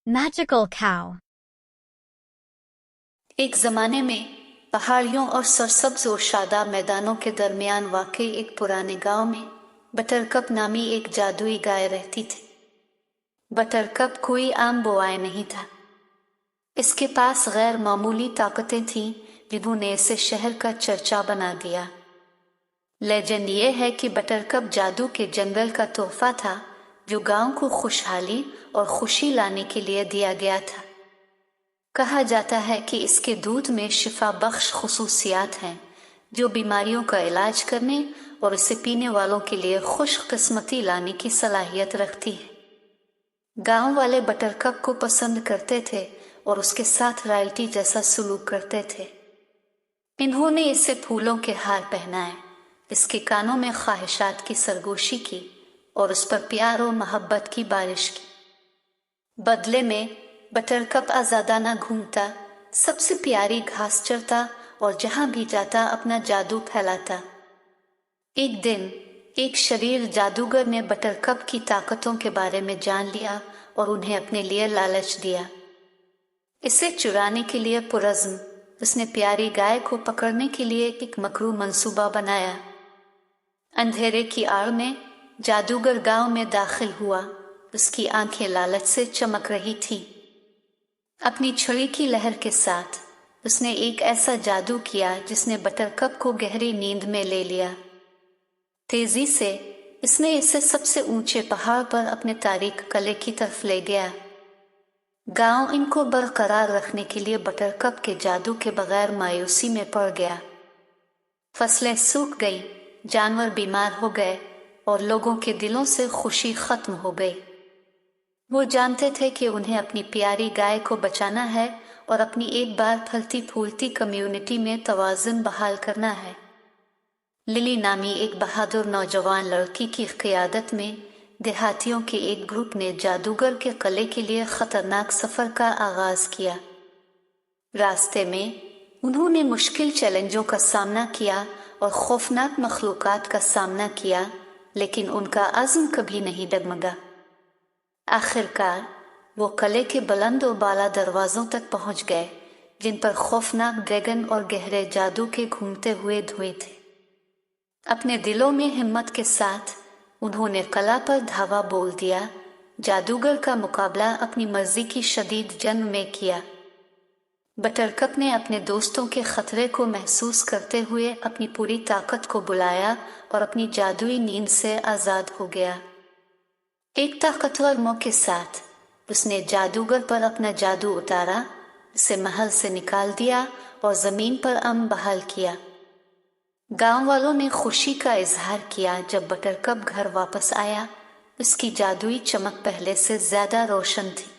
Magical cow. एक ज़माने में पहाड़ियों और सरसब्ज और शादाब मैदानों के दरमियान वाकई एक पुराने गांव में बटरकप नामी एक जादुई गाय रहती थी। बटरकप कोई आम बोआई नहीं था। इसके पास गैर मामूली ताकतें थीं जिन्होंने इसे शहर का चर्चा बना दिया। लेजेंड ये है कि बटरकप जादू के जंगल का तोहफा था जो गांव को खुशहाली और खुशी लाने के लिए दिया गया था। कहा जाता है कि इसके दूध में शिफा बख्श खुसूसियात हैं जो बीमारियों का इलाज करने और इसे पीने वालों के लिए खुशकिस्मती लाने की सलाहियत रखती है। गांव वाले बटरकप को पसंद करते थे और उसके साथ रॉयल्टी जैसा सलूक करते थे। इन्होंने इसे फूलों के हार पहनाए, इसके कानों में ख्वाहिशात की सरगोशी की और उस पर प्यार और मोहब्बत की बारिश की। बदले में बटरकप आजादाना घूमता, सबसे प्यारी घास चरता और जहां भी जाता अपना जादू फैलाता। एक दिन एक शरीर जादूगर ने बटरकप की ताकतों के बारे में जान लिया और उन्हें अपने लिए लालच दिया। इसे चुराने के लिए पुरज़्म उसने प्यारी गाय को पकड़ने के लिए एक मकरू मंसूबा बनाया। अंधेरे की आड़ में जादूगर गांव में दाखिल हुआ। उसकी आंखें लालच से चमक रही थीं। अपनी छड़ी की लहर के साथ उसने एक ऐसा जादू किया जिसने बटरकप को गहरी नींद में ले लिया। तेजी से इसने इसे सबसे ऊंचे पहाड़ पर अपने तारीख कले की तरफ ले गया। गांव इनको बरकरार रखने के लिए बटरकप के जादू के बगैर मायूसी में पड़ गया। फसलें सूख गई, जानवर बीमार हो गए और लोगों के दिलों से खुशी खत्म हो गई। वो जानते थे कि उन्हें अपनी प्यारी गाय को बचाना है और अपनी एक बार फलती फूलती कम्युनिटी में तवाज़ुन बहाल करना है। लिली नामी एक बहादुर नौजवान लड़की की क़ियादत में देहातियों के एक ग्रुप ने जादूगर के किले के लिए ख़तरनाक सफ़र का आगाज़ किया। रास्ते में उन्होंने मुश्किल चैलेंजों का सामना किया और खौफनाक मखलूक़ात का सामना किया, लेकिन उनका अज़्म कभी नहीं डगमगा। आखिरकार वो किले के बुलंद और बाला दरवाज़ों तक पहुंच गए जिन पर खौफनाक ड्रैगन और गहरे जादू के घूमते हुए धुएं थे। अपने दिलों में हिम्मत के साथ उन्होंने किला पर धावा बोल दिया। जादूगर का मुकाबला अपनी मर्जी की शदीद जंग में किया। बटरकप ने अपने दोस्तों के खतरे को महसूस करते हुए अपनी पूरी ताकत को बुलाया और अपनी जादुई नींद से आज़ाद हो गया। एक ताकतवर मोह के साथ उसने जादूगर पर अपना जादू उतारा, उसे महल से निकाल दिया और ज़मीन पर अमन बहाल किया। गांव वालों ने खुशी का इजहार किया जब बटरकप घर वापस आया। उसकी जादुई चमक पहले से ज़्यादा रोशन थी।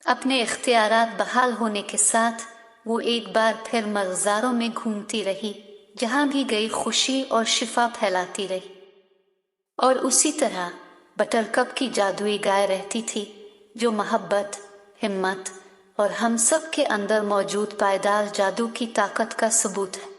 अपने इख्तियारात बहाल होने के साथ वो एक बार फिर मज़ारों में घूमती रही, जहां भी गई खुशी और शिफा फैलाती रही। और उसी तरह बटरकप की जादुई गाय रहती थी जो मोहब्बत, हिम्मत और हम सब के अंदर मौजूद पायदार जादू की ताकत का सबूत है।